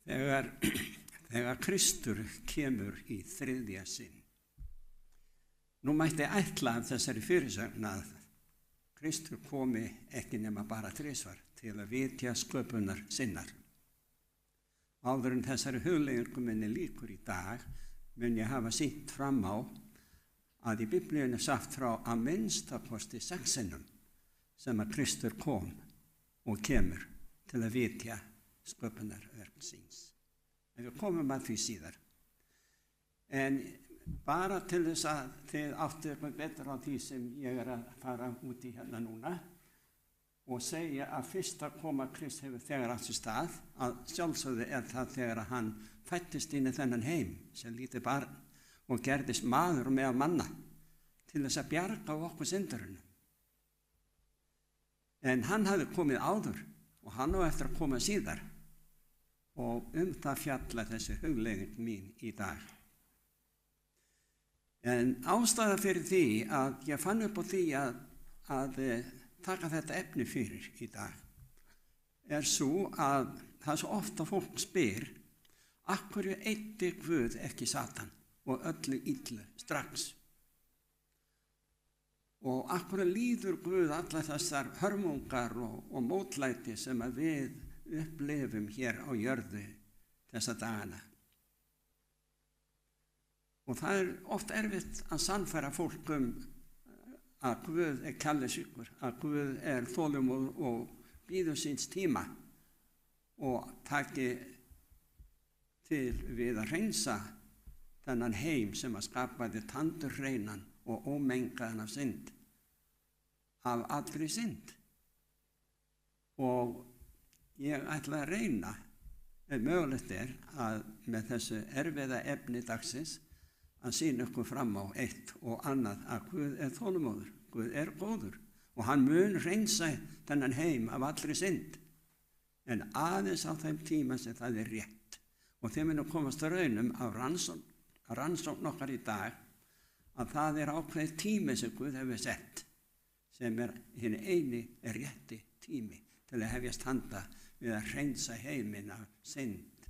Þegar Kristur kemur í þriðja sinn. Nú mætti ætla af þessari fyrirsögn að Kristur komi ekki nema bara þrisvar til að vitja sköpunar sinnar. Áður en þessari hugleiðingu minni lýkur í dag mun ég hafa sýnt fram á að í Biblíunni sagt frá að minnstakosti 6 sinnum sem að Kristur kom og kemur til að vitja sköpunarverk síns. En við komum að því síðar. En bara til þess að þið áttu eitthvað betur á því sem ég er að fara út í hérna núna og segja að fyrsta koma Krist hefur þegar átt sér stað, að sjálfsögðu er það þegar að hann fættist inn í þennan heim sem lítið barn og gerðist maður og meðal manna til þess að bjarga okkur syndurinn. En hann hafði komið áður og hann á eftir að koma síðar og það fjalla þessi hugleiðing mín í dag. En ástæða fyrir því að ég fann upp á því að taka þetta efni fyrir í dag er svo að það er svo ofta fólk spyr af hverju eyddi Guð ekki Satan og öllu illu strax og af hverju líður Guð allar þessar hörmungar og mótlæti sem að við upplifum hér á jörðu þessa dagana. Og það er oft erfitt að sannfæra fólk að Guð er kærleiksríkur, að Guð er þolinmóður og bíður síns tíma og taki til við að hreinsa þennan heim sem að skapaði tandurhreinan og ómengaðan af synd, af allri synd. Og ég ætla að reyna, ef mögulegt er, að með þessu erfiða efni dagsins að sýna ykkur fram á eitt og annað að Guð er þolinmóður, Guð er góður og hann mun hreinsa þennan heim af allri synd en aðeins á þeim tíma sem það er rétt og þeim munum komast að raunum á rannsókn okkar í dag að það er ákveðið tími sem Guð hefur sett sem er hinn eini rétti tími til að hefjast handa við að hreinsa heiminn af synd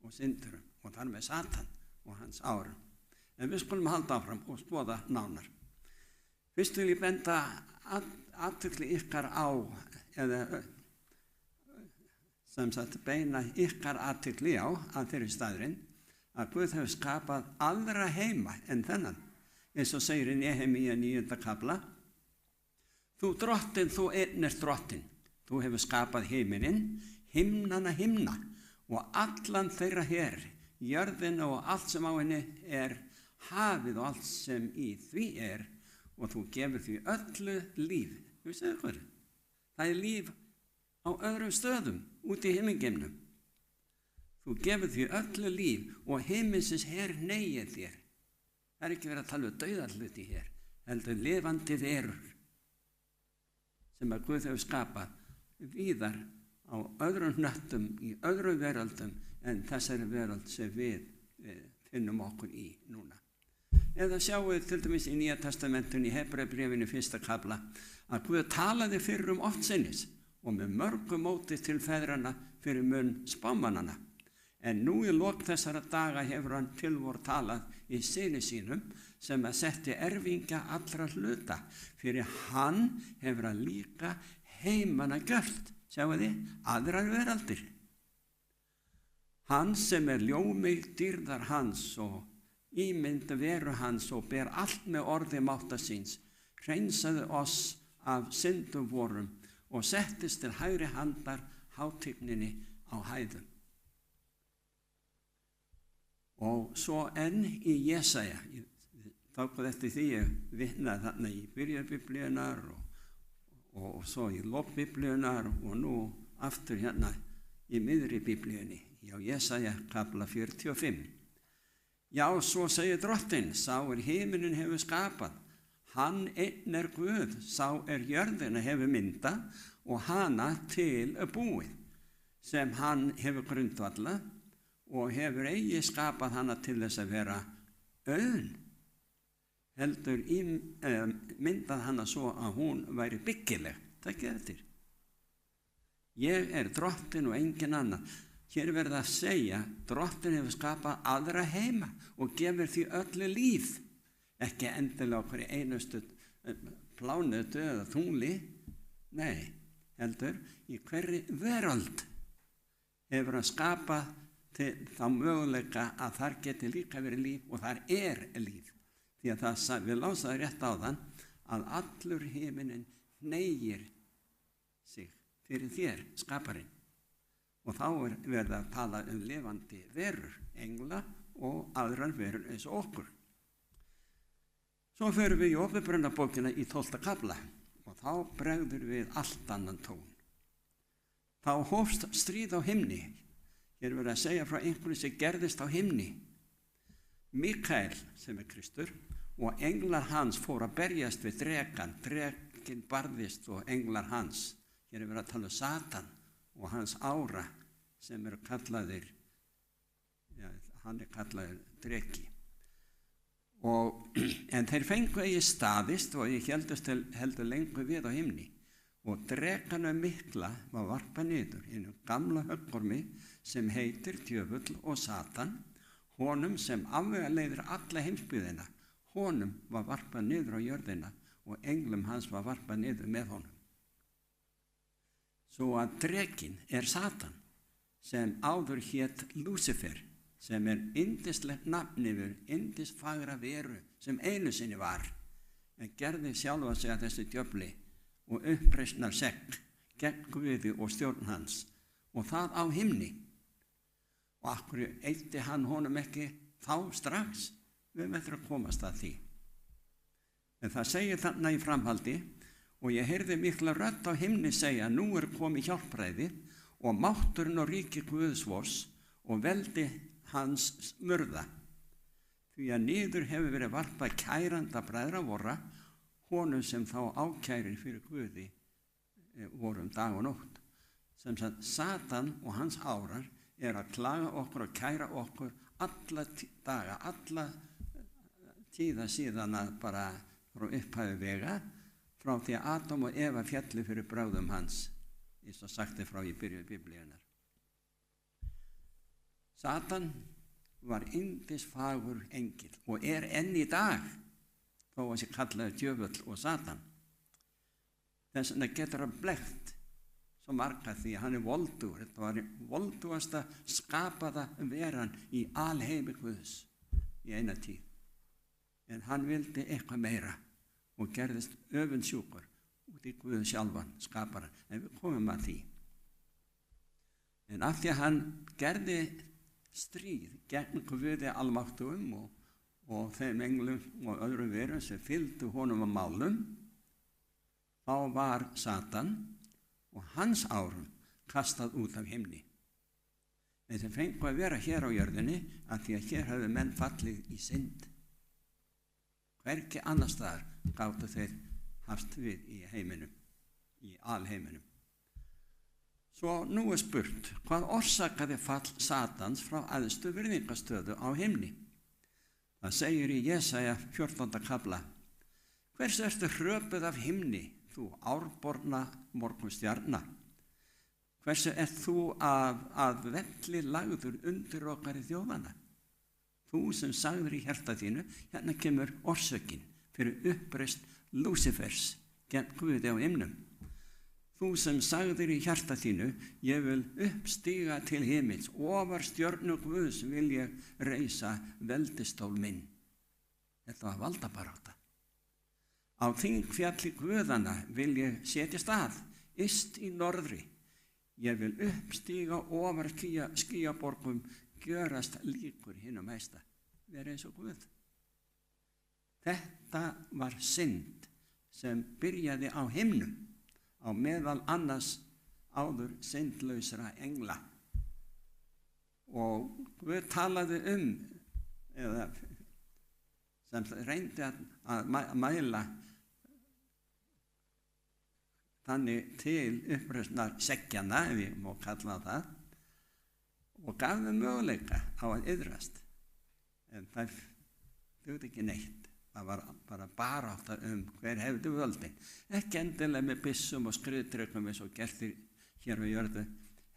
og syndurum og þar með Satan og hans árum. En við skulum halda áfram og skoða nánar. Fyrst vil ég benda athygli ykkar á, eða sem sagt beina ykkar athygli á að þeirri staðurinn að Guð hefur skapað aðra heima en þennan. Eins og segir í Nehemíu 9. kafla. Þú drottin, þú einn ert drottin. Þú hefur skapað heiminin, himnana himna og allan þeirra her, jörðina og allt sem á henni er, hafið og allt sem í því er og þú gefur því öllu líf. Þú veist það hverju? Það er líf á öðrum stöðum út í himmingeimnum. Þú gefur því öllu líf og himinsins her neyir þér. Það er ekki verið að tala um dauðahluti hér, heldur lifandi verur sem að Guð hefur skapað víðar á öðrum hnöttum í öðrum veröldum en þessari veröld sem við finnum okkur í núna. Eða sjáum við til dæmis í Nýja testamentinu í Hebreabréfinu 1. kafla að Guð talaði fyrir oftsinnis og með mörgu móti til feðranna fyrir munn spámannanna. En nú í lok þessara daga hefur hann tilvor talað í syni sínum sem að setti erfingja allra hluta. Fyrir hann hefur hann líka heimana gjört, sjáum þið, aðrar veraldir. Hann sem er ljómi dýrðar hans og ímynd veru hans og ber allt með orði mátta síns, hreinsaði oss af syndum vorum og settist til hægri handar hátigninni á hæðum. Og svo enn í Jesaja, þá eftir því ég vitnaði þarna í byrjarbiblíunar og svo í lofbiblíunar og nú aftur hérna í miðri biblíunni, já Jesaja kafla 45. Já, svo segir drottin, sá er himinin hefur skapað, hann einn er Guð, sá er jörðina hefur myndað og hana til búið, sem hann hefur grundvallað og hefur eigi skapað hana til þess að vera auðn, heldur myndað hana svo að hún væri byggileg, takkið eftir. Ég er drottin og engin annan. Hér verið að segja, Drottinn hefur skapað aðra heima og gefur því öllu líf. Ekki endilega okkur í einustu plánetu eða tungli. Nei, heldur í hverri veröld hefur hann skapað til þá möguleika að þar geti líka verið líf og þar líf. Því að það við lásaði rétt á þann að allur himinin hneigir sig fyrir þér, skaparinn. Og þá verið að tala lifandi verur, engla og aðrar verur eins og okkur. Svo förum við í Åpenbarunarbókina í 12. kafla og þá bregður við allt annan tón. Þá hófst stríð á himni. Hér verið að segja frá einhverju sem gerðist á himni. Mikael, sem Kristur, og englar hans fóru að berjast við drekann. Drekinn barðist og englar hans. Hér verið að tala Satan og hans ára sem kallaðir, hann kallaður dreki. En þeir fengu eigi staðist og ég heldur lengur við á himni og drekana mikla var varpa niður innum gamla höggormi sem heitir djöfull og Satan, honum sem afvegaleiðir alla heimsbyggðina, honum var varpa niður á jörðina og englum hans var varpa niður með honum. Svo að drekinn Satan sem áður hét Lúsifer, sem yndislegt nafn yfir yndisfagra veru sem einu sinni var, en gerði sjálfa sig að þessu djöfli og uppreisnar segn gegn Guði og stjórn hans, og það á himni. Og af hverju eitti hann honum ekki þá strax? Við möttum að komast að því. En það segir þarna í framhaldi, og ég heyrði mikla rödd á himni segja, nú komið hjálpræði og mátturinn og ríki Guðs vors og veldi hans smurða. Því að niður hefur verið varpað kæranda bræðra vorra, honum sem þá ákærir fyrir Guði vorum dag og nótt. Sem sagt, Satan og hans árar að klaga okkur og kæra okkur alla daga, alla tíða síðan að bara frá upphæfi vega, frá því að Adam og Eva fjalli fyrir bráðum hans, eins og sagt frá í byrjun Biblíunar. Satan var yndisfagur engill og enn í dag, þó að sé kallaður djöfull og Satan. Þess vegna getur hann blekkt svo marga því að hann voldugur. Þetta var voldugasta skapaða veran í alheimi Guðs í eina tíð. En hann vildi eitthvað meira og gerðist öfundsjúkur út í Guð sjálfan, skaparan. En við komum að því. En af því að hann gerði stríð gegn Guði almáttugum og þeim englum og öðrum verum sem fylgdu honum á málum, þá var Satan og hans árum kastað út af himni. En þeir fengu að vera hér á jörðinni að því að hér höfðu menn fallið í synd. Hvergi annar staðar gátu þeir haft við í heiminum, í alheiminum. Svo nú spurt, hvað orsakaði fall Satans frá æðstu virðingastöðu á himni? Það segir í Jesaja 14. kafla, hvers ertu hröpuð af himni, þú árborna morgunstjarna? Hversu þú að velli lagður undir okkar í þjóðana? Þú sem sagður í hjarta þínu, hérna kemur orsökin fyrir uppreist Lúsifers gegn Guði á himnum. Þú sem sagðir í hjarta þínu, ég vil uppstíga til himins, ofar stjörnu Guðs vil ég reisa veldistól minn. Þetta var valdabarátta. Á þingfjalli Guðanna vil ég setjast að, yst í norðri. Ég vil uppstíga ofar skýjaborgum, gjörast líkur hinum hæsta. Verið eins og Guð. Þetta var synd sem byrjaði á himnum, á meðal annars áður syndlausra engla. Og Guð talaði eða sem reyndi að mæla þannig til uppreisnar seggjana, ef ég má kalla það, og gaf þeim möguleika á að iðrast. En það dugði ekki neitt. Það var bara barátta hver hefði völdin. Ekki endilega með byssum og skriðdrekum eins og gerðir hér við jörðu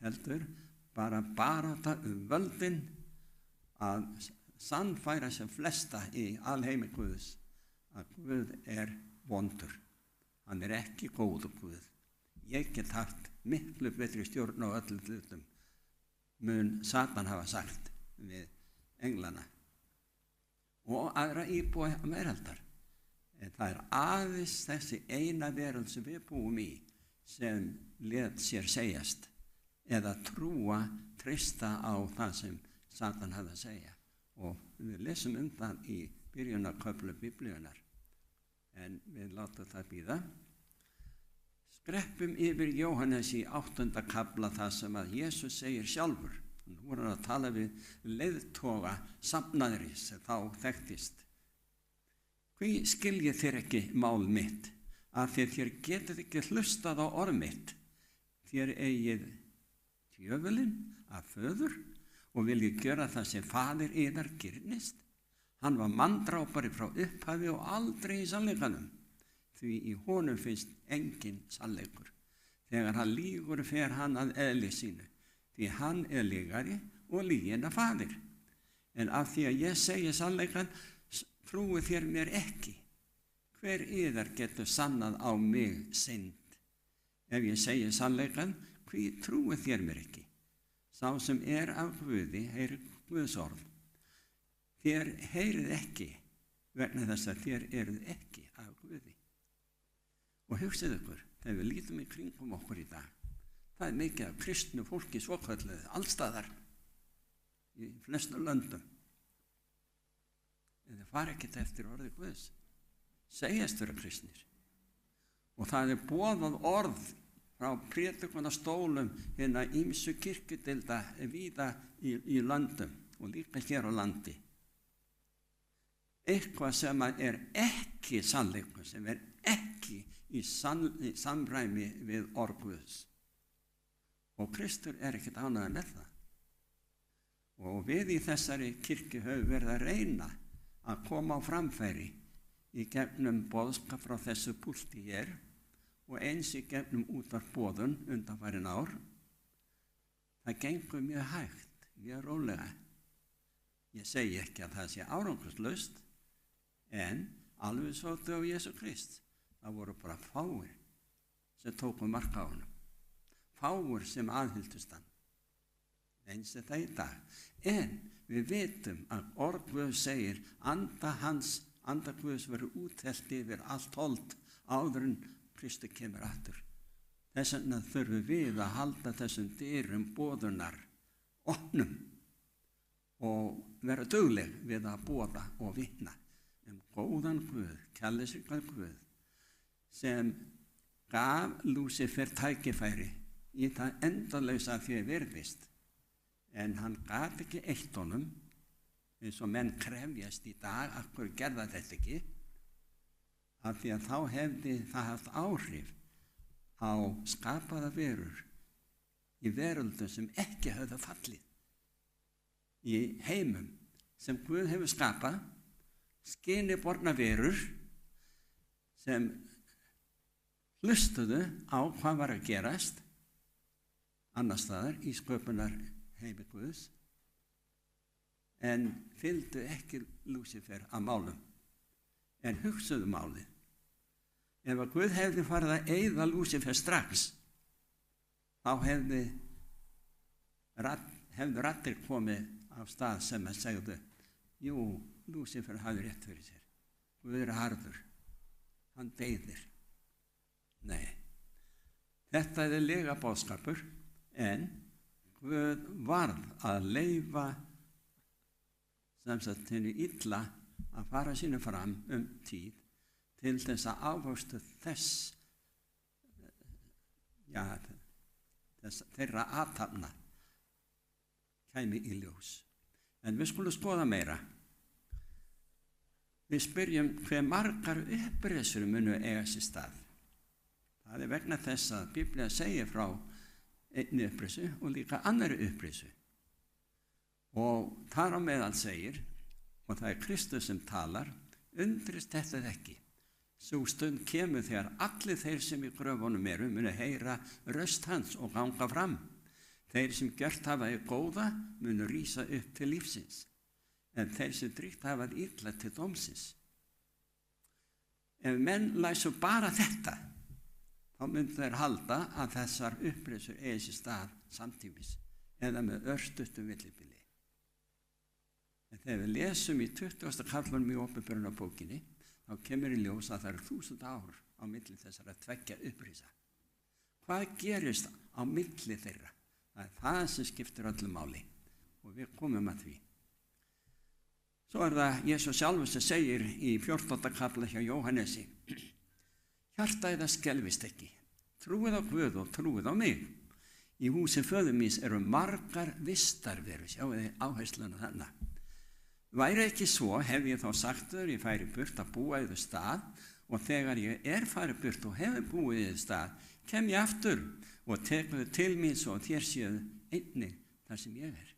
heldur. bara barátta völdin að sannfæra sem flesta í alheimi Guðs að Guð vondur. Hann ekki góður Guð. Ég get haft miklu betri stjórn á öllum hlutum, mun Satan hafa sagt við englana og aðra íbúa veraldar. En það aðeins þessi eina veröld sem við búum í sem lét sér segjast eða treysta á það sem Satan hafði að segja. Og við lesum það í byrjunarköflu Biblíunnar, en við látum það bíða. Skreppum yfir Jóhannes í 8. kafla það sem að Jesús segir sjálfur. Nú voru hann að tala við leiðtoga safnaðarins sem þá þekktist. Hví skiljið þér ekki mál mitt, af því þér getið ekki hlustað á orð mitt. Þér eigið djöfulinn af föður og viljið gera það sem faðir yðar girnist. Hann var manndrápari frá upphafi og aldrei í sannleikanum, því í honum finnst engin sannleikur. Þegar hann lýgur fer hann að eðli sínu, því hann lýgari og lyginn af faðir. En af því að ég segi sannleikan, trúið þér mér ekki. Hver yðar getur sannað á mig synd? Ef ég segi sannleikan, hví trúið þér mér ekki? Sá sem af Guði heyrir Guðs orð. Þér heyrið ekki, vegna þess að þér eruð ekki af Guði. Og hugsið ykkur, þegar við lítum í kringum okkur í dag, það mikið af kristnu fólki svokölluðu, allstaðar, í flestum löndum. En þeir fara ekkert eftir orði Guðs, segjast vera kristnir. Og það boðað orð frá prédikunarstólum hinna ýmsu kirkjudeilda víða í löndum og líka hér á landi. Eitthvað sem ekki sannleikur, sem ekki í samræmi við orð Guðs. Og Kristur ekkert ánægður með það. Og við í þessari kirkju höfum verið að reyna að koma á framfæri í gegnum boðskap frá þessu púlti hér og eins í gegnum útvarpsboðun undanfarin ár. Það gengur mjög hægt, mjög rólega. Ég segi ekki að það sé árangurslaust, en alveg svo á Jesú Krist. Það voru bara fáir sem tóku mark á honum. Fáir sem aðhylltust hann. Eins það í dag. En við vitum að orð Guðs segir anda Guðs verður úthellt yfir allt hold áður en Kristur kemur aftur. Þess vegna þurfum við að halda þessum dyrum boðunar opnum og vera dugleg við að boða og vitna góðan Guð, kærleiksríkan Guð, sem gaf Lúsifer tækifæri í það endalausa því virðist. En hann gat ekki eitt honum, eins og menn krefjast í dag, af hverju gerða þetta ekki, af því að þá hefði það haft áhrif á skapaða verur í veröldum sem ekki höfðu fallið, í heimum sem Guð hefur skapað, skiniborna verur sem hlustuðu á hvað var að gerast annars staðar í sköpunar heimi Guðs, en fylgdu ekki Lúsifer að málum, en hugsuðu málið. Ef að Guð hefði farið að eyða Lúsifer strax, þá hefðu raddir komið á stað sem að segðu, jú, Lúsifer hafði rétt fyrir sér. Guð harður, hann deyðir. Nei, þetta lega boðskapur, en Guð varð að leyfa sem sagt henni illa að fara sínu fram tíð til þess að ávöxtu þeirra athafna kæmi í ljós. En við skulum skoða meira. Við spyrjum hve margar uppreisur munu eiga sér stað. Það vegna þess að Biblía segir frá einni uppreisu og líka annarri uppreisu. Og þar á meðal segir, og það Kristus sem talar, undrist þetta ekki. Sú stund kemur þegar allir þeir sem í gröfunum munu heyra röst hans og ganga fram. Þeir sem gjört hafa í góða munu rísa upp til lífsins, en þeir sem dríkt hafa illa til dómsins. Ef menn læsu bara þetta, þá myndu þeir halda að þessar uppreisur eigi sér stað samtímis eða með örstuttum millibili. En þegar við lesum í 20. kaflanum í Opinberunarbókinni, þá kemur í ljós að það eru 1000 ár á milli þessara tveggja uppreisa. Hvað gerist á milli þeirra? Það er það sem skiptir öllu máli og við komum að því. Svo er það Jesús sjálfur sem segir í 14. kafla hjá Jóhannesi: Hjarta yðar skelfist ekki, trúið á Guð og trúið á mig. Í húsi föður míns eru margar vistarverur, sjáu þið áhersluna þarna. Væri ekki svo, hef ég þá sagt þér, ég færi burt að búa yður stað, og þegar ég er farið burt og hefur búið yður stað, kem ég aftur og tekur þau til mín svo þér séu einnig þar sem ég er.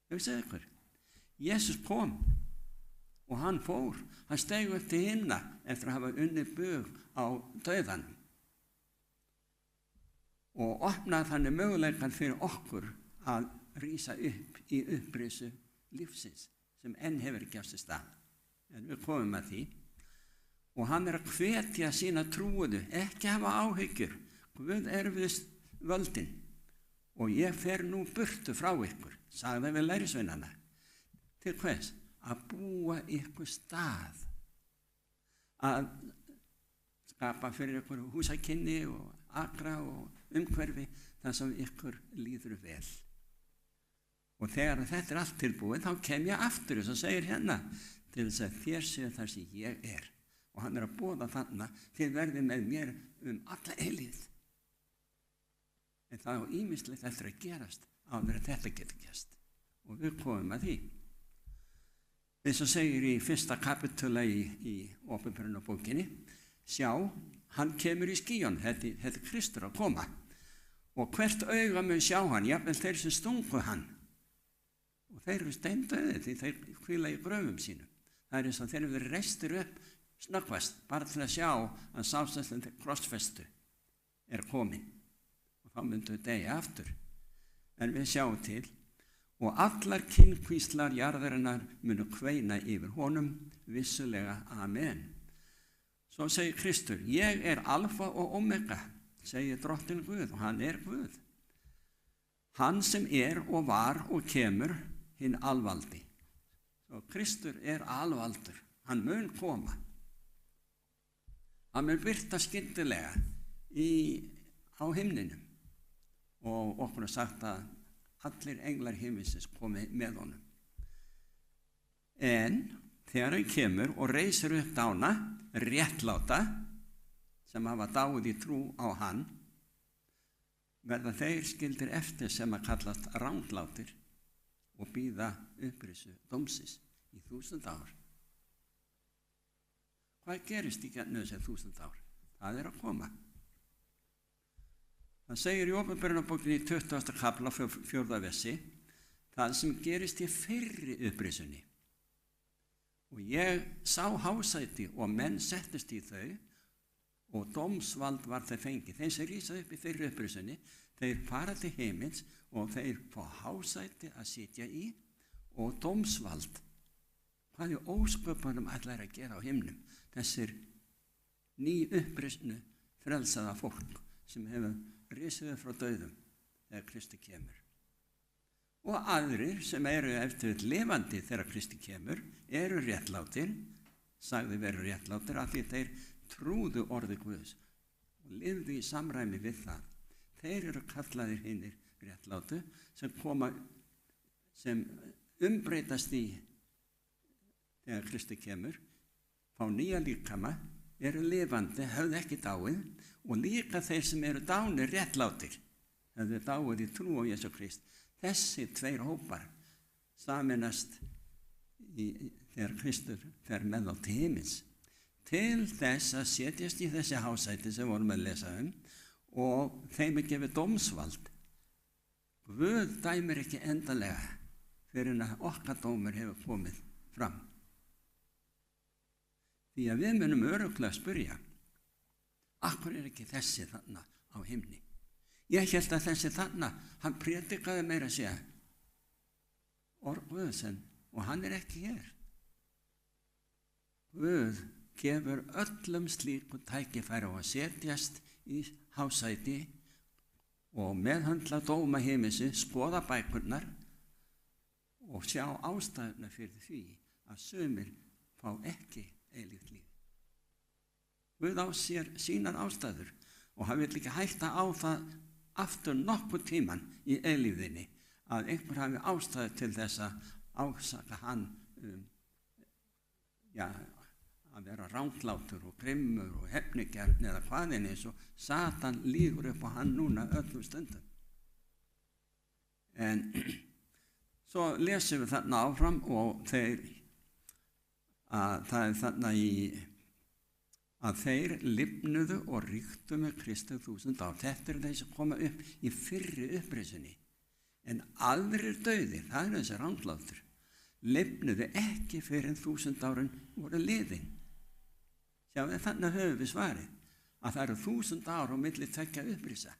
Hugsið ykkur, Jesús kom og hann fór, hann steig upp til himna eftir að hafa unnið bug á dauðanum og opnaði þannig möguleikann fyrir okkur að rísa upp í upprisu lífsins sem enn hefur ekki átt sér stað. En við komum að því og hann er að hvetja sína trúuðu, ekki hafa áhyggjur, Guð er við völdin og ég fer nú burtu frá ykkur, sagði við lærisveinana. Til hvers? Að búa ykkur stað, að skapa fyrir ykkur húsakynni og akra og umhverfi þar sem ykkur líður vel. Og þegar þetta er allt tilbúið, þá kem ég aftur, þess að segir hérna, til þess að þér séu þar sem ég er. Og hann er að boða þannig, þið verðið með mér alla eilífð. En það á ýmislegt eftir að gerast áður að þetta getur gerst. Og við komum að því. Þess að segir í 1. kapitula í Opinberunarbókinni, sjá, hann kemur í skýjun, þetta er Kristur að koma. Og hvert auga mun sjá hann, jafnvel þeir sem stungu hann. Og þeir eru steindauðir því þeir hvíla í gröfum sínum. Það er eins og þeir eru verið reistir upp snöggvast, bara til að sjá að sástæðslega krossfestu er komin. Og þá myndu við deyja aftur. En við sjáum til, og allar kynkvíslar jarðarinnar munu kveina yfir honum, vissulega amen. Svo segir Kristur, ég er alfa og omega, segir drottinn Guð, og hann er Guð. Hann sem er og var og kemur, hinn alvaldi. Svo Kristur er alvaldur, hann mun koma. Hann mun birta skyndilega á himninum og okkur er sagt að allir englar himminsins komi með honum. En þegar hann kemur og reisir upp dána, réttláta, sem hafa dáið í trú á hann, verða þeir skildir eftir sem að kallast ranglátir og bíða upprisu dómsins í 1000 ár. Hvað gerist í gegnum þessi 1000 ár? Það er að koma. Það segir í Opinberunarbókinni í 20. kafla 4. versi, það sem gerist í fyrri upprisunni. Og ég sá hásæti og menn settust í þau og dómsvald var þeir fengið. Þeir sem rísa upp í fyrri upprisunni, þeir fara til himins og þeir fá hásæti að sitja í og dómsvald. Hvað er ósköpunum allar að gera á himnum? Þessir ný upprisnu frelsaða fólk sem hefur risið frá dauðum þegar Kristi kemur. Og aðrir sem eru eftir lifandi þegar Kristi kemur eru réttlátir, sagði veru réttlátir af því þeir trúðu orði Guðs og lifðu í samræmi við það. Þeir eru kallaðir hinir réttlátu sem umbreytast í þegar Kristi kemur, fá nýja líkama, eru lifandi, höfðu ekki dáið og líka þeir sem eru dánir réttlátir, höfðu dáið í trú á Jesú Krist. Þessi tveir hópar sameinast þegar Kristur fer með á til himins til þess að setjast í þessi hásæti sem vorum að lesa og þeim er gefið dómsvald. Guð dæmir ekki endanlega fyrir að okkar dómur hefur komið fram. Því að við munum örugglega spyrja, af hverju er ekki þessi þarna á himni? Ég hélt að þessi þarna, hann prédikaði meira að segja orð Guðs og hann ekki hér. Guð gefur öllum slíku tækifæri á að setjast í hásæti og meðhöndla dóma himinsins, skoða bækurnar og sjá ástæðuna fyrir því að sumir fá ekki eilíft líf. Guð á sér sínar ástæður og hann vill ekki hætta á það aftur nokkuð tíman í eilífðinni að einhver hafi ástæðu til þess að ásaka hann að vera ránglátur og grimmur og hefnigjörn eða hvaðin eins og Satan lýgur upp á hann núna öllum stundum. En svo lesum við þarna áfram og það er þarna að þeir lifnuðu og ríktu með Kristi 1000 ár. Þetta er þeir sem koma upp í fyrri upprisunni. En aðrir dauðir, það er þessi ránglátur, lifnuðu ekki fyrir 1000 árin voru liðin. Sjáum þannig höfum við svarið að það eru 1000 ár á milli tveggja upprisa.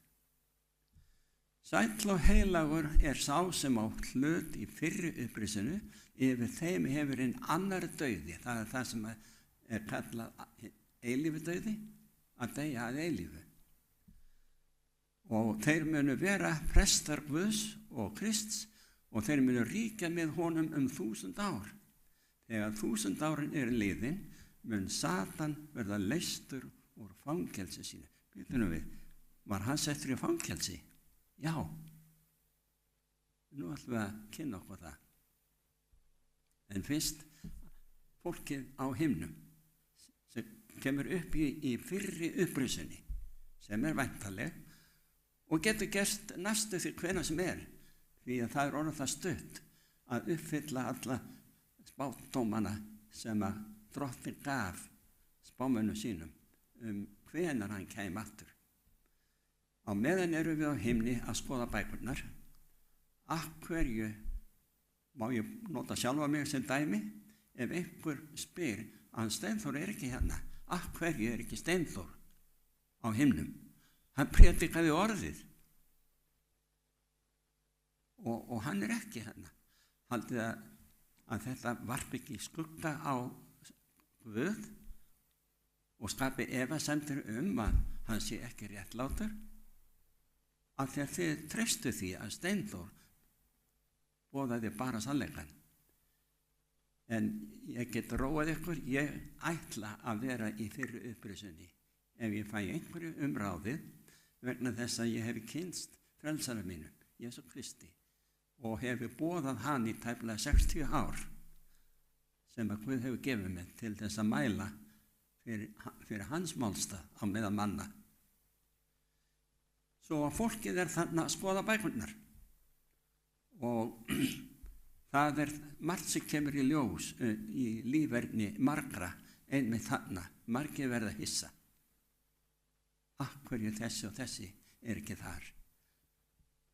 Sæll og heilagur er sá sem á hlut í fyrri upprisinu, yfir þeim hefur hinn annar dauði, það er það sem er kallað eilífu dauði, að deyja að eilífu. Og þeir munu vera prestar Guðs og Krists og þeir munu ríkja með honum 1000 ár. Þegar 1000 árin liðin, mun Satan verða leystur úr fangelsi sínu. Býtum við, var hann settur í fangelsi? Já. Nú ætlum við að kynna okkur það. En fyrst, fólkið á himnum sem kemur upp í fyrri upprisunni, sem væntanleg og getur gerst næstu því hvenær sem því að það er orðið það stutt að uppfylla alla spádómana sem að Drottinn gaf spámönnum sínum hvenær hann kæmi aftur. Á meðan erum við á himni að skoða bækurnar. Af hverju, má ég nota sjálfa mig sem dæmi, ef einhver spyr að Steinþór ekki hérna, af hverju ekki Steinþór á himnum? Hann prédikaði orðið og hann ekki hérna. Haldið að þetta varpi ekki skugga á Guð og skapi efasemdir að hann sé ekki réttlátur, af því að þið treystu því að Steinþór boðaði bara sannleikann. En ég get róað ykkur, ég ætla að vera í fyrri upprisunni ef ég fæ einhverju umráðið vegna þess að ég hef kynnst frelsara mínum, Jesú Kristi, og hef boðað hann í tæplega 60 ár sem að Guð hefur gefið mig til þess að mæla fyrir hans málstað á meðal manna. Svo að fólkið þarna að skoða bækurnar og það margt sem kemur í ljós í lífverðni margra einmitt þarna, margir verða hissa. Af hverju þessi og þessi ekki þar?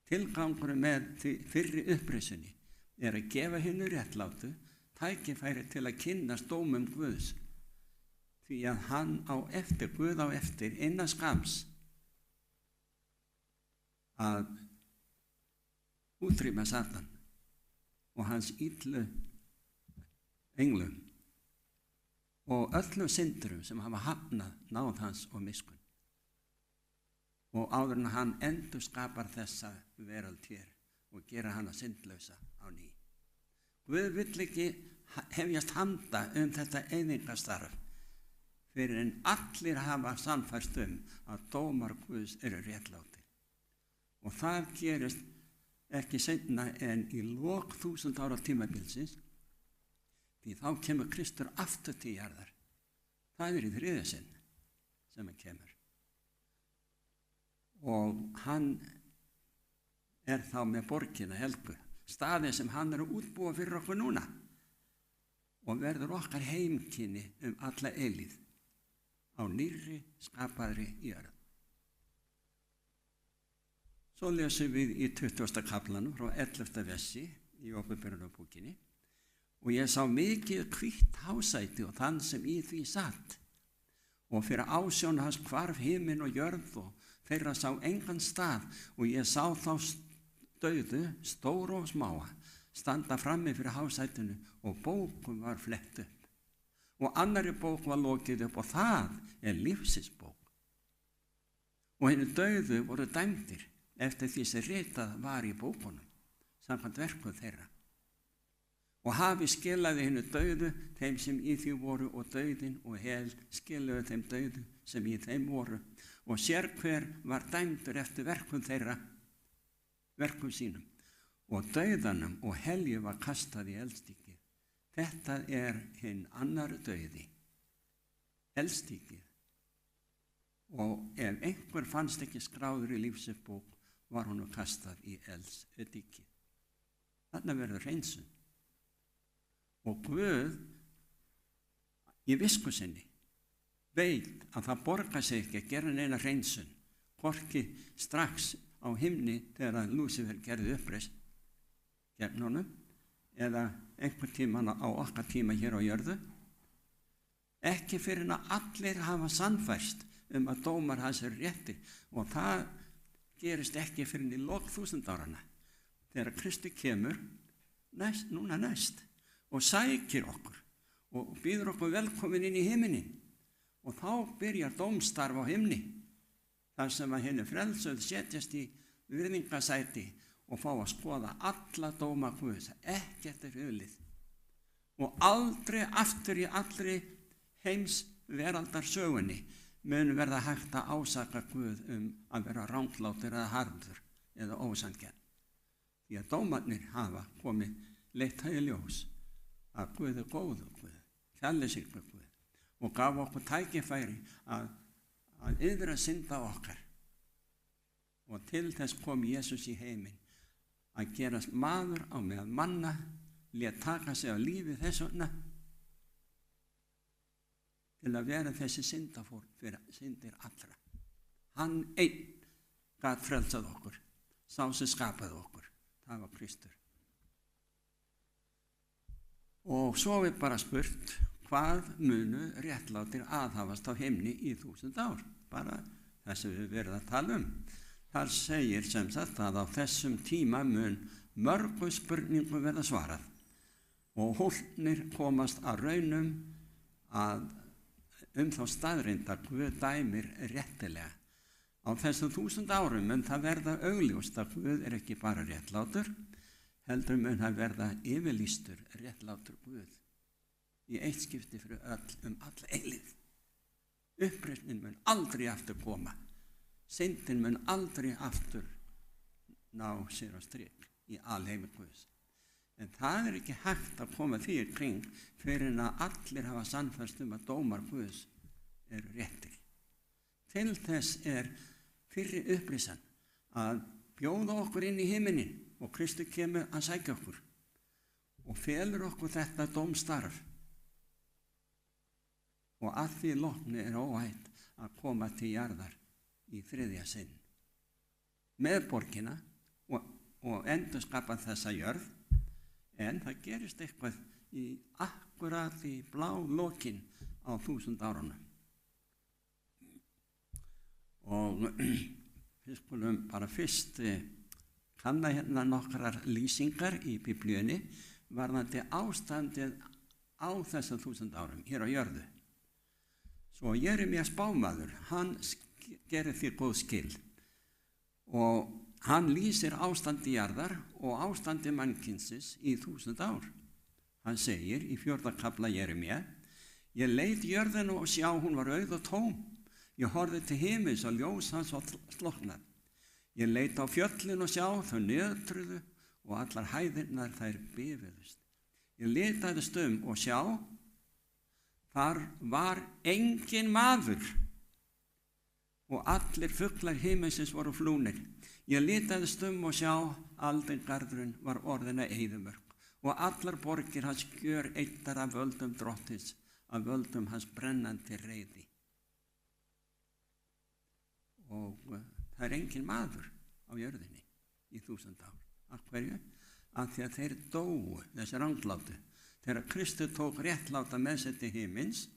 Tilgangurinn með því fyrri upprisunni að gefa hinnu réttlátu tækifæri til að kynnast dómum Guðs, því að hann Guð á eftir innan skams að útrýma Satan og hans illu englum og öllum syndurum sem hafa hafnað náð hans og miskunn. Og áður en hann endurskapar þessa veröld hér og gera hana syndlausa á ný. Guð vill ekki hefjast handa þetta eyðingarstarf fyrir en allir hafa sannfærst að dómar Guðs eru réttlátir. Og það gerist ekki seinna en í lok 1000 ára tímabilsins, því þá kemur Kristur aftur til jarðar. Það í þriðja sinn sem hann kemur. Og hann þá með borgina helgu, staðið sem hann að útbúa fyrir okkur núna og verður okkar heimkynni alla eilíð á nýrri skapaðri jörð. Svo lesum við í 20. kaflanum frá 11. versi í Åpenbarunarbókinni og ég sá mikið hvítt hásæti og þann sem í því satt og fyrir ásjón hans hvarf himinn og jörð og þeirra sá engan stað og ég sá þá dauðu, stóra og smáa, standa frammi fyrir hásætinu og bókum var flett upp. Og annarri bók var lokið upp og það lífsins bók. Og henni dauðu voru dæmdir eftir því sem ritað var í bókunum, samkvæmt verkum þeirra. Og hafi skilaði henni dauðu þeim sem í því voru og dauðin og hel skilaði þeim dauðu sem í þeim voru. Og sér hver var dæmdur eftir verkum þeirra, verkum sínum. Og dauðanum og helju var kastað í eldstykið. Þetta hinn annar dauði, eldstykið. Og ef einhver fannst ekki skráður í lífsins bók, var honum kastað í eldstykið. Þarna verður hreinsun. Og Guð í visku sinni veit að það borgar sig ekki að gera neina hreinsun, hvorki strax á himni þegar Lúsífer gerði uppreisn gegn honum, eða einhver tíman á okkar tíma hér á jörðu, ekki fyrir að allir hafa sannfærst að dómar hans réttir, og það gerist ekki fyrir í lok 1000 áranna þegar Kristi kemur núna næst og sækir okkur og býður okkur velkomin inn í himinin, og þá byrjar dómstarf á himni þar sem að hinni frelsuð setjast í virðingasæti og fá að skoða alla dóma Guðs, ekkert hulið. Og aldrei aftur í allri heims veraldarsögunni mun verða hægt að ásaka Guð að vera ranglátur eða harður eða ósanngjarn. Því að dómarnir hafa komið leitt í ljós að Guð góður Guð, kærleiksríkur Guð, og gaf okkur tækifæri að yfir að synda okkar. Og til þess kom Jesús í heiminn að gerast maður á meðal manna, lét taka sig á lífi þess vegna til að vera þessi syndafór fyrir syndir allra. Hann einn gat frelsað okkur, sá sem skapaði okkur, það var Kristur. Og svo er bara spurt, hvað munu réttlátir aðhafast á himni í 1000 ár, bara það sem við verðum að tala Þar segir sem sagt að á þessum tíma mun mörgu spurningum verða svarað og hólpnir komast að raunum að þá staðreynd að Guð dæmir réttilega. Á þessum 1000 árum mun það verða augljóst að Guð ekki bara réttlátur, heldur mun það verða yfirlýstur réttlátur Guð í eitt skipti fyrir öll alla eilífð. Uppreisnin mun aldrei aftur koma. Syndin mun aldrei aftur ná sér á strik í alheimi Guðs. En það ekki hægt að koma því í kring fyrir að allir hafa sannfærst að dómar Guðs eru réttir. Til þess fyrri upplýsan að bjóða okkur inn í himinin og Kristur kemur að sækja okkur og felur okkur þetta dómstarf. Og að því loknu óhætt að koma til jarðar í 3. sinn með borgina og endurskapa þessa jörð, en það gerist eitthvað akkurat í blá lokin á 1000 árunum. Og við skulum bara fyrst kanna hérna nokkrar lýsingar í Biblíunni varðandi ástandið á þessum 1000 árum hér á jörðu. Svo Jeremías spámaður, hann gerir því góð skil og hann lýsir ástandi jarðar og ástandi mannkynsins í 1000 ár. Hann segir í 4. kafla Jeremía: Ég leit jörðina og sjá hún var auð og tóm. Ég horfði til himins og ljós hans var slokknað. Ég leit á fjöllin og sjá þau nötruðu og allar hæðirnar þær bifuðust. Ég litaðist og sjá, þar var engin maður og allir fuglar himinsins voru flúnir. Ég litaðist og sjá, aldingarðurinn var orðin að eyðimörk og allar borgir hans gjör eittar af völdum drottins, af völdum hans brennandi reiði. Og það engin maður á jörðinni í 1000 ár. Af hverju? Af því að þeir dóu, þessi ranglátu. Þegar Kristur tók réttláta með sér til himins,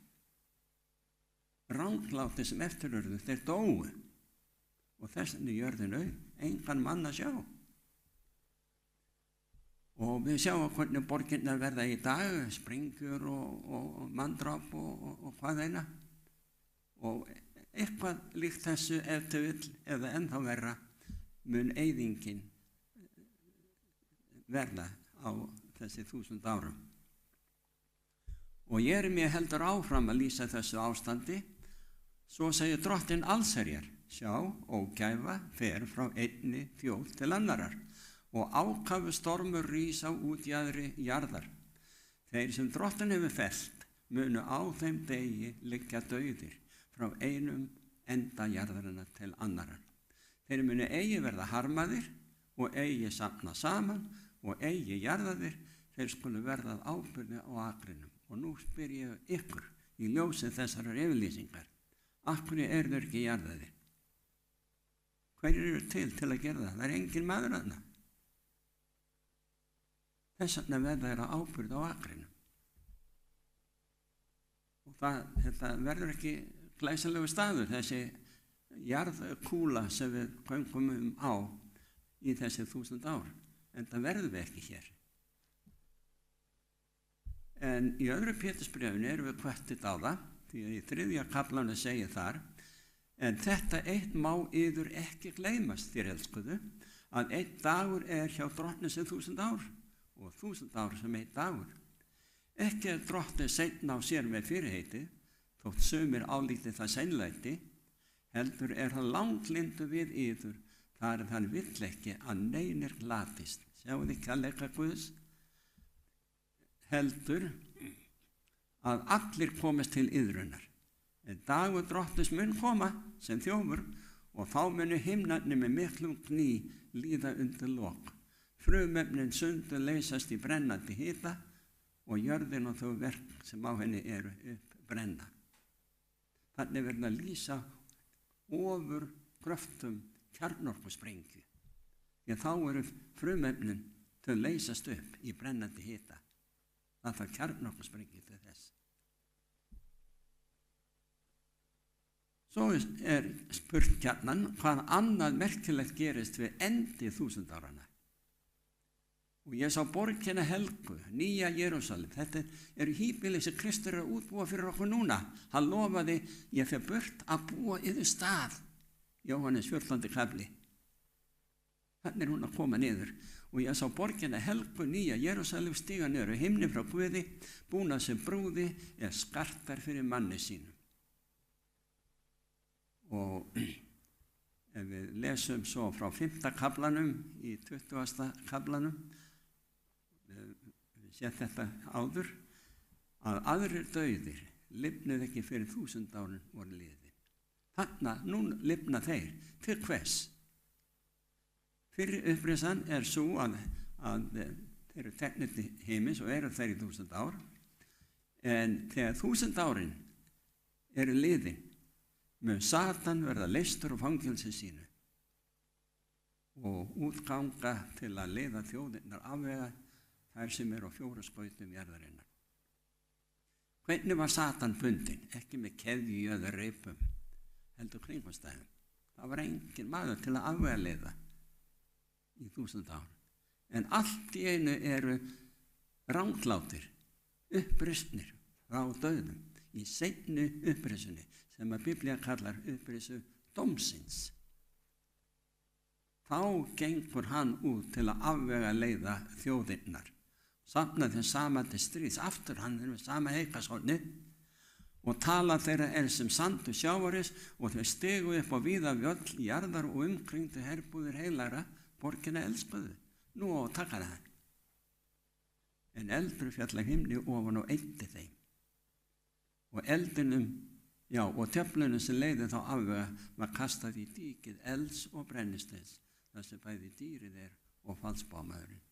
rangláti sem eftirurðu, þeir dóu. og þess vegna jörðinu engan mann að sjá. Og við sjáum hvernig borgirnar verða í dag, sprengjur og manndráp og hvað eina. Og eitthvað líkt þessu ef til vill eða ennþá verra mun eyðingin verða á þessi 1000 árum. Og Jeremíja heldur áfram að lýsa þessu ástandi. Svo segir Drottinn allsherjar, sjá, ógæfa fer frá einni þjóð til annarar og ákafu stormur rís á útjaðri jarðar. Þeir sem Drottinn hefur fellt munu á þeim degi liggja dauðir frá einum enda jarðarinnar til annarar. Þeir munu eigi verða harmaðir og eigi safna saman og eigi jarðaðir, þeir skulu verða ábyrgð á akrinum. Og nú spyr ég ykkur í ljósi þessarar yfirlýsingar, af hverju eru þeir ekki jarðaðir? Hverjir eru til að gera það? Það er engin maður þarna. Þess vegna verða þeir ábyrgð á akrinum. Og þetta verður ekki glæsilegu staður, þessi jarðkúla sem við göngum á í þessi 1000 ár. En það verðum við ekki hér. En í öðru Pétursbréfinu erum við hvattir á það, því að í 3. kaflanum segir þar, en þetta eitt má yður ekki gleymast, þér elskuðu, að einn dagur er hjá Drottni sem 1000 ár og 1000 ár sem einn dagur. Ekki er Drottni seinna á sér með fyrirheiti, þótt sumir álítið það seinlæti, heldur er hann langlyndur við yður, þar er hann vill ekki að neinir glatist. Sjáu þið kærleika Guðs? Heldur að allir komast til iðrunar. En dagur Drottins mun koma sem þjófur og þá munu himnarnir með miklum gný líða undir lok. Frumefnin sundur leysast í brennandi hita og jörðin og þau verk sem á henni eru uppbrenna. Þannig verður að lýsa ofur gröftum kjarnorkusprengju. Því þá eru frumefnin þau leysast upp í brennandi hita. Það þarf kjarnorkusprengju til þess. Svo er spurt gjarnan hvað annað merkilegt gerist við endi 1000 áranna. Og ég sá borgina helgu, nýja Jerúsalem. Þetta eru híbýli sem Kristur er að útbúa fyrir okkur núna. Hann lofaði, ég fer burt að búa yfir stað. Jóhannes 14. kafli. Þannig er hún að koma niður. Og ég sá borgina helgu, nýja Jerúsalem stíga niður á himni frá Guði, búna sem brúði er skartar fyrir manni sínum. Og ef við lesum svo frá 5. kaflanum í 20. kaflanum, við séum þetta áður, að aðrir dauðir lifnuð ekki fyrir 1000 árin voru liðin. Þannig nú lifna þeir til hvers? Fyrir upprisan er svo að þeir eru teknir til heimis og eru þeir í 1000 ár, en þegar 1000 árin eru liðin, mun Satan verða leystur úr fangelsi sínu og útganga til að leiða þjóðirnar afvega þær sem eru á 4 skautum jarðarinnar. Hvernig var Satan bundinn? Ekki með keðju eða reipum, heldur kringumstæðum. Það var engin maður til að afvega leiða í 1000 ár. En allt í einu eru ranglátir, upprisnir frá dauðum í seinni upprisunni sem að Biblía kallar upprisu dómsins. Þá gengur hann út til að afvega leiða þjóðirnar. Safna þeim saman til stríðs, aftur hann er með sama heikashorni og tala þeirra sem sandu sjávaris og þau stigu upp á víða vjöll jarðar og umkringdu herbúðir heilagra borgina elskuðu. Nú á að taka það. En eldur fjall af himni ofan og eyddi þeim. Og eldinum, og tjöflunum sem leiði þá afvega var kastað í dýkið elds og brennisteins, þar sem bæði dýrið er og falsbámaðurinn.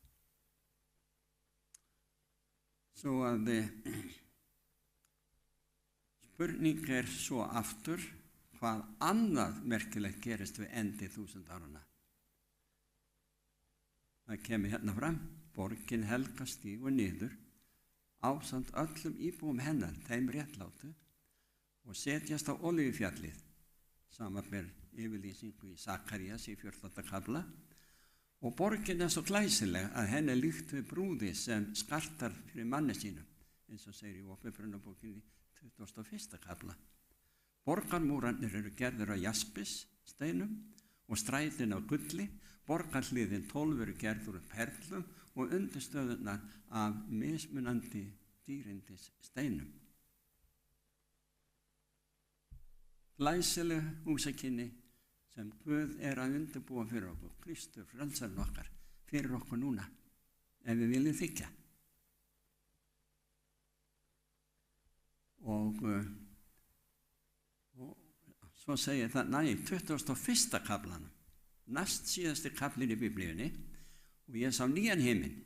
Svo að spurning er svo aftur hvað annað merkilegt gerist við endi 1000 áranna. Það kemur hérna fram, borgin helga stígur niður ásamt öllum íbúum hennar, þeim réttlátu, og setjast á Olíufjallið, samanber yfirlýsingu í Sakarías í 14. kafla. Og borgin svo glæsileg að henni líkt við brúði sem skartar fyrir manni sínum, eins og segir í Åpenbarunarbókinni 21. kafla. Borgarmúrarnir eru gerðir á jaspis steinum og strætin á gulli, borgarhliðin 12 eru gerður úr perlum og undirstöðurnar af mismunandi dýrindis steinum. Glæsileg húsakynni sem Guð að undirbúa fyrir okkur, Kristur, frelsarinn okkar, fyrir okkur núna, ef við viljum þiggja. Og svo segir það í 21. kaflanum, næst síðasti kaflinn í Biblíunni, og ég sá nýjan himinn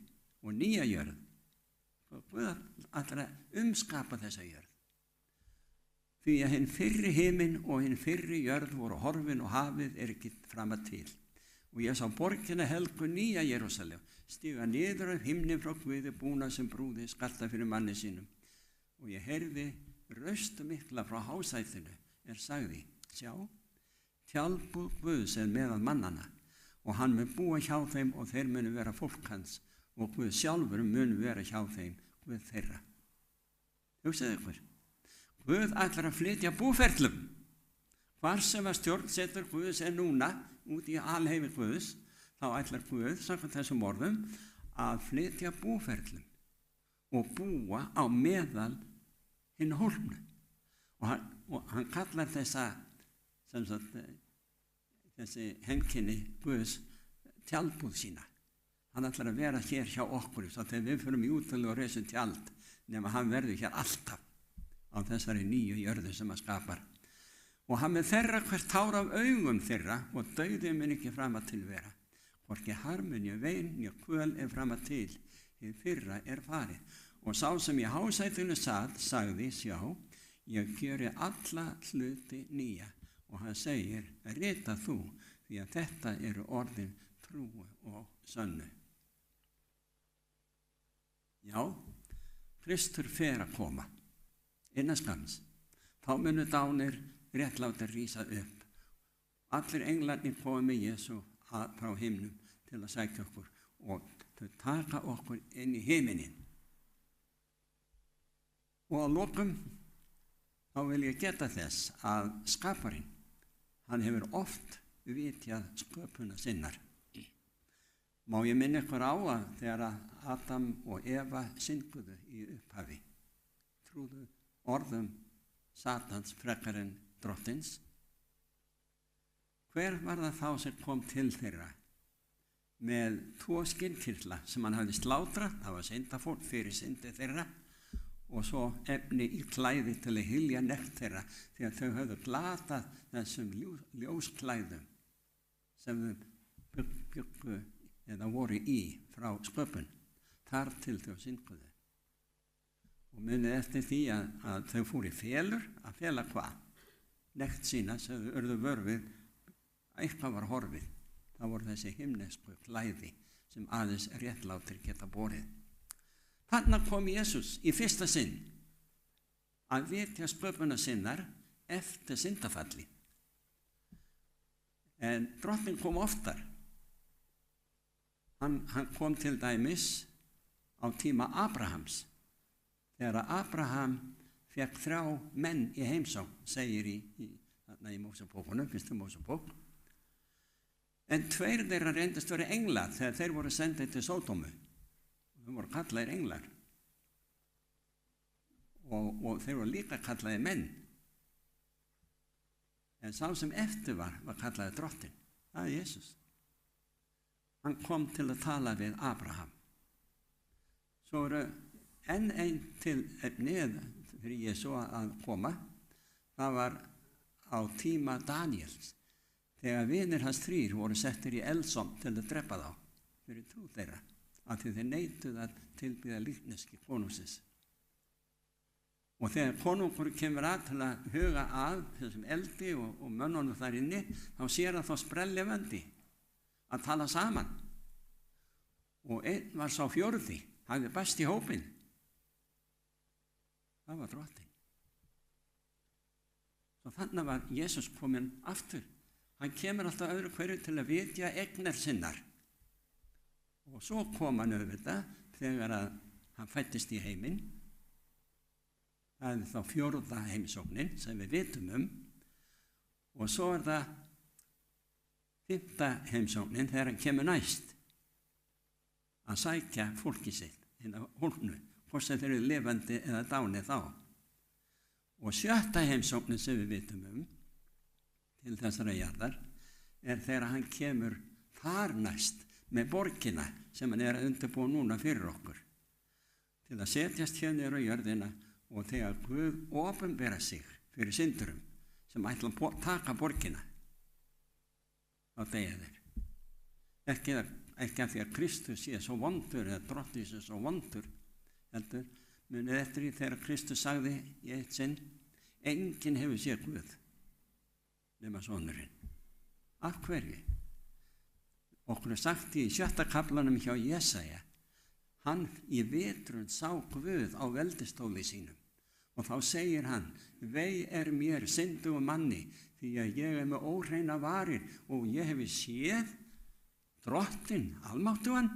og nýja jörð. Og Guð ætlar að umskapa þessa jörð. Því að hinn fyrri himinn og hinn fyrri jörð voru horfin og hafið ekki framar til. Og ég sá borgina helgu nýja Jerúsalem, stíga niður af himni frá Guði búna sem brúði skarta fyrir manni sínum. Og ég heyrði röstu mikla frá hásætinu, sagði, sjá, tjaldbúð Guðs meðal mannana, og hann mun búa hjá þeim og þeir munu vera fólk hans, og Guð sjálfur mun vera hjá þeim, Guð þeirra. Hugsaðu ykkur. Guð ætlar að flytja búferlum. Hvar sem að stjórnsetur Guðs núna, út í alheimi Guðs, þá ætlar Guð, samkvæmt þessum orðum, að flytja búferlum og búa á meðal hinn hólpnu. Og hann kallar þessi heimkynni Guðs tjaldbúð sína. Hann ætlar að vera hér hjá okkur, svo þegar við förum í útölu og reisum tjald, nema hann verður hér alltaf á þessari nýju jörðu sem hann skapar. Og hann mun þerra hvert tár af augum þeirra og dauði mun ekki framar til vera. Hvorki harmur né vein né kvöl framar til, hið fyrra farið. Og sá sem í hásætinu sat, sagði, sjá, ég gjöri alla hluti nýja. Og hann segir, rita þú, því að þetta eru orðin trúu og sönnu. Já, Kristur fer að koma. Innan skamms. Þá munu dánir réttlátir rísa upp. Allir englarnir koma með Jesú frá himnum til að sækja okkur og þau taka okkur inn í himinin. Og að lokum þá vil ég geta þess að skaparinn, hann hefur oft vitjað sköpuna sinnar. Má ég minna ykkur á að þegar Adam og Eva synguðu í upphafi, trúðu orðum Satans frekar en drottins. Hver var það þá sem kom til þeirra með 2 skinnkirtla sem hann hafði slátrað, það var syndafórn fyrir syndi þeirra, og svo efni í klæði til að hylja nekt þeirra, því að þau höfðu glatað þessum ljósklæðum sem þau byggu eða voru í frá sköpun, þar til þau synguðu. Og munið eftir því að þau fóru í felur, að fela hvað? Nekt sína sem þau urðu vörfið, eitthvað var horfið. Það voru þessi himnesku klæði sem aðeins réttlátir geta borið. Þarna kom Jesús í fyrsta sinn að vitja sköpuna sinnar eftir syndafalli. En drottinn kom oftar. Hann kom til dæmis á tíma Abrahams. Þegar Abraham fekk 3 menn í heimsókn, segir í Mósebókunum, 1. Mósebók. En 2 þeirra reyndust vera englar þegar þeir voru sendið til Sódómu. Þau voru kallaðir englar. Og þeir voru líka kallaðir menn. En sá sem eftir var kallaðir drottinn. Það Jesús. Hann kom til að tala við Abraham. Svo eru enn einn til efnið fyrir Jesú að koma. Það var á tíma Daniels, þegar vinir hans 3 voru settir í eldsom til að drepa þá fyrir trú þeirra, af því þeir neituðu að tilbiðja líkneski konungsins. Og þegar konungur kemur til að huga að þessum eldi og mönnunum þar inni, þá sér hann þá sprellifandi að tala saman. Og einn var sá 4., hafði best í hópinn. Það var drottinn. Svo þannig var Jesús kominn aftur. Hann kemur alltaf öðru hverju til að vitja eignar sinnar. Og svo kom hann auðvitað þegar að hann fæddist í heiminn. Það er þá 4. heimsóknin sem við vitum um. Og svo er það 5. heimsóknin þegar hann kemur næst að sækja fólki sitt inn á hólnu, hvort sem þeir eru lifandi eða dáni þá. Og 7. heimsóknin sem við vitum um til þessara jarðar er þegar hann kemur þar næst með borgina sem hann er að undirbúa núna fyrir okkur til að setjast hérna á jörðina og þegar Guð opinbera sig fyrir syndurum sem ætla að taka borgina á deyja þeir. Ekki af því að Kristus sé svo vondur eða Drottinn sé svo vondur, heldur munið eftir því þegar Kristus sagði í eitt sinn: enginn hefur séð Guð nema sonurinn. Af hverju? Okkur er sagt í 7. kaflanum hjá Jesaja, hann í vetrun sá Guð á veldistóli sínum og þá segir hann: vei er mér syndugum manni, því að ég er með óhreina varir og ég hefi séð Drottinn almáttugan.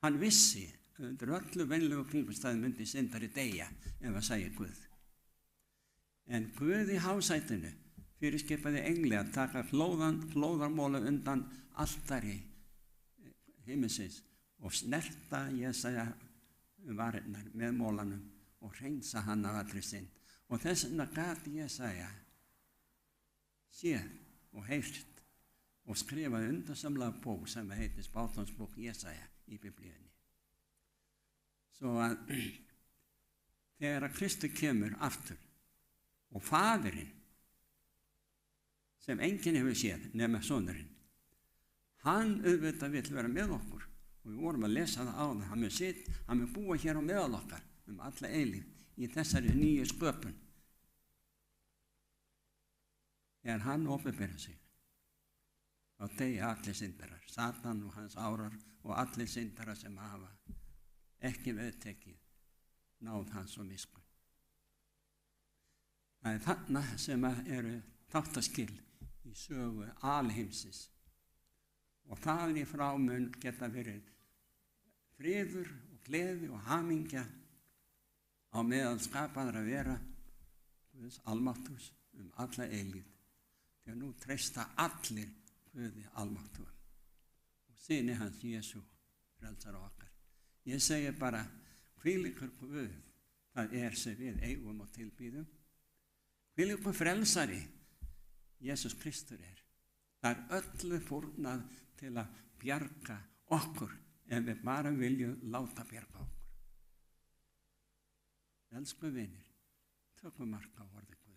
Hann vissi undir öllu venlegu kringumstæðum myndi syndari deyja ef að segja Guð. En Guð í hásætinu fyrirskipaði engli að taka hlóðarmólu undan altari himinsins og snerta Jesaja varirnar með mólanum og hreinsa hann af allri synd. Og þess vegna gat Jesaja séð og heyrt og skrifaði undarsamlega bók sem heitir Spátumsbók Jesaja í Biblíunni. Svo að þegar að Kristur kemur aftur og faðirinn sem enginn hefur séð nema sonurinn, hann auðvitað vill vera með okkur og við vorum að lesa það áðan. Hann mun búa hér á meðal okkar alla eilífð í þessari nýju sköpun. Þegar hann opinbera sig þá deyja allir syndarar, Satan og hans árar og allir syndarar sem hafa ekki viðtekið náð hans og miskunn. Það er þarna sem eru þáttaskil í sögu alheimsins og þaðan í frá mun geta verið friður og gleði og hamingja á meðal skapaðra vera Guðs almáttugs alla eilífð, þegar nú treysta allir Guði almáttugum og syni hans Jesú frelsara okkar. Ég segi bara: hvílíkur Guð það er sem við eigum og tilbýðum, hvílíkur frelsari Jesús Kristur er. Það er öllu fórnað til að bjarga okkur ef við bara viljum láta bjarga okkur. Elsku vinir, tökum mark á orði Guðs.